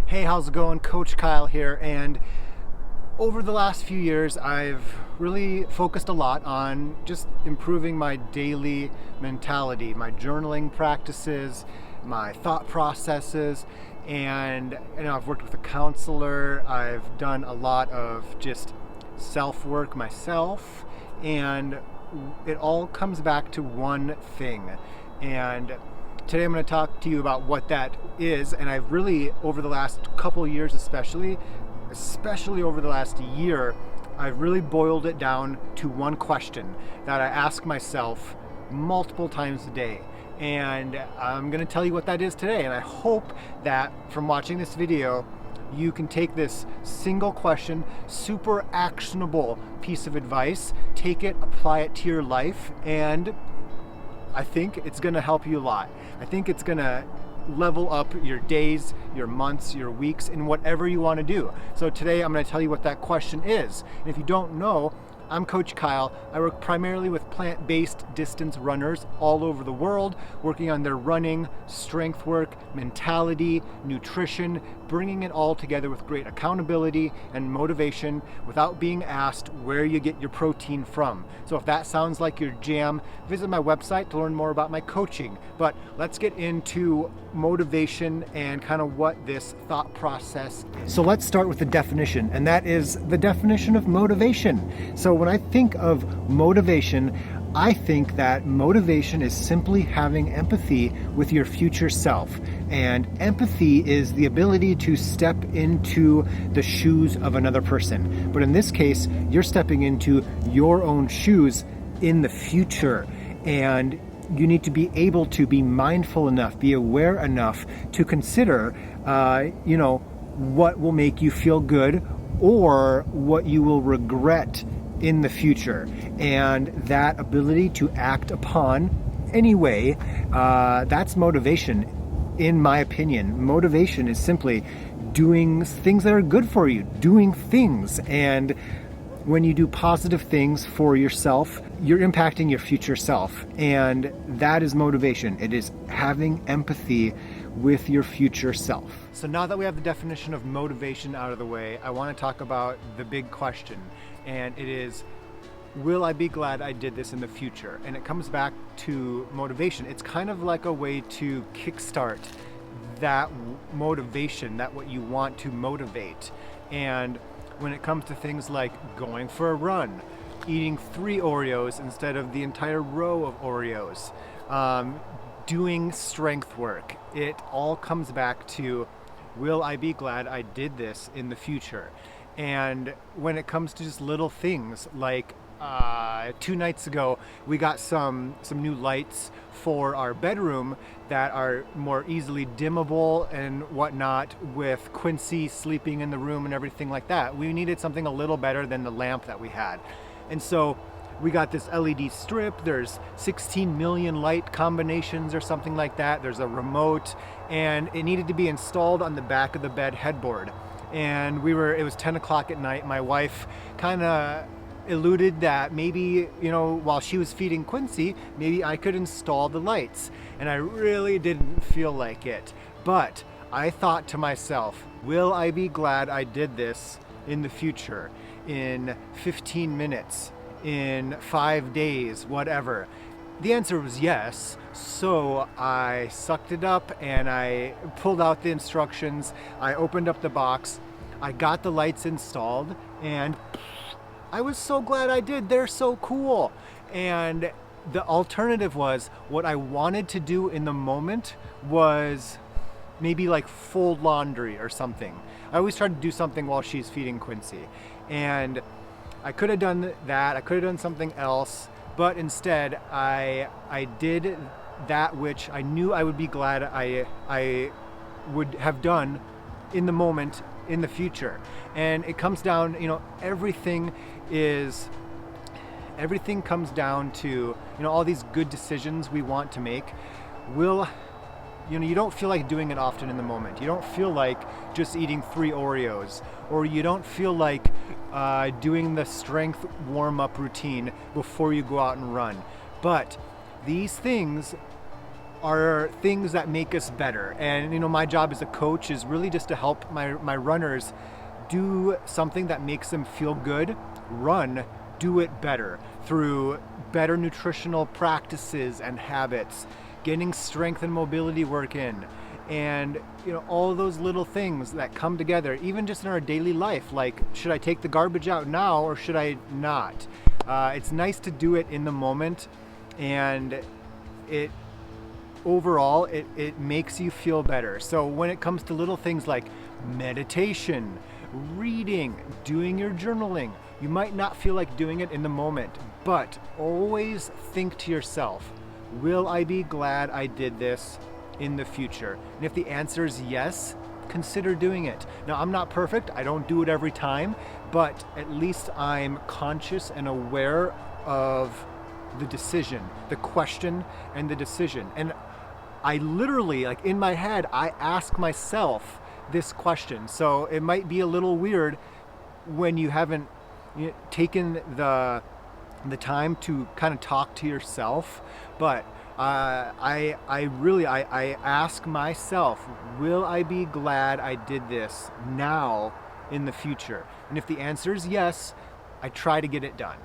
Hey, how's it going? Coach Kyle here, and over the last few years I've really focused a lot on just improving my daily mentality, my journaling practices, my thought processes, and I've worked with a counselor. I've done a lot of just self-work myself, and it all comes back to one thing. And today I'm going to talk to you about what that is. And I've really, over the last couple of years especially over the last year, I've really boiled it down to one question that I ask myself multiple times a day. And I'm going to tell you what that is today. And I hope that from watching this video, you can take this single question, super actionable piece of advice, take it, apply it to your life, and I think it's going to help you a lot. I think it's going to level up your days, your months, your weeks, in whatever you want to do. So today I'm going to tell you what that question is. And if you don't know, I'm Coach Kyle. I work primarily with plant-based distance runners all over the world, working on their running, strength work, mentality, nutrition, bringing it all together with great accountability and motivation without being asked where you get your protein from. So if that sounds like your jam, visit my website to learn more about my coaching. But let's get into motivation and kind of what this thought process is. So let's start with the definition, and that is the definition of motivation. So when I think of motivation, I think that motivation is simply having empathy with your future self. And empathy is the ability to step into the shoes of another person. But in this case, you're stepping into your own shoes in the future. And you need to be able to be mindful enough, be aware enough to consider, what will make you feel good or what you will regret in the future. And that ability to act upon anyway, that's motivation. In my opinion, motivation is simply doing things that are good for you, doing things. And when you do positive things for yourself, you're impacting your future self. And that is motivation. It is having empathy with your future self. So now that we have the definition of motivation out of the way, I want to talk about the big question. And it is, will I be glad I did this in the future? And it comes back to motivation. It's kind of like a way to kickstart that motivation, that what you want to motivate. And when it comes to things like going for a run, eating 3 Oreos instead of the entire row of Oreos, doing strength work, it all comes back to, will I be glad I did this in the future? And when it comes to just little things like 2 nights ago, we got some new lights for our bedroom that are more easily dimmable and whatnot, with Quincy sleeping in the room and everything like that. We needed something a little better than the lamp that we had. And so we got this LED strip. There's 16 million light combinations or something like that. There's a remote, and it needed to be installed on the back of the bed headboard. And it was 10 o'clock at night. My wife kind of alluded that maybe, while she was feeding Quincy, maybe I could install the lights. And I really didn't feel like it. But I thought to myself, will I be glad I did this in the future, in 15 minutes, in 5 days, whatever? The answer was yes. So I sucked it up and I pulled out the instructions. I opened up the box. I got the lights installed, and I was so glad I did. They're so cool. And the alternative was, what I wanted to do in the moment was maybe like fold laundry or something. I always try to do something while she's feeding Quincy. And I could have done that. I could have done something else. But instead, I did that which I knew I would be glad I would have done in the moment, in the future. And it comes down, everything comes down to, all these good decisions we want to make. You don't feel like doing it often in the moment. You don't feel like just eating 3 Oreos, or you don't feel like doing the strength warm-up routine before you go out and run. But these things are things that make us better. And my job as a coach is really just to help my runners do something that makes them feel good, do it better through better nutritional practices and habits, getting strength and mobility work in, and all those little things that come together, even just in our daily life, like should I take the garbage out now or should I not? It's nice to do it in the moment, and it overall it makes you feel better. So when it comes to little things like meditation, reading, doing your journaling, you might not feel like doing it in the moment, but always think to yourself, will I be glad I did this in the future? And if the answer is yes, consider doing it. Now, I'm not perfect, I don't do it every time, but at least I'm conscious and aware of the decision, the question and the decision. And I literally, like in my head, I ask myself this question. So it might be a little weird when you haven't taken the time to kind of talk to yourself, but I ask myself, will I be glad I did this now in the future? And if the answer is yes, I try to get it done.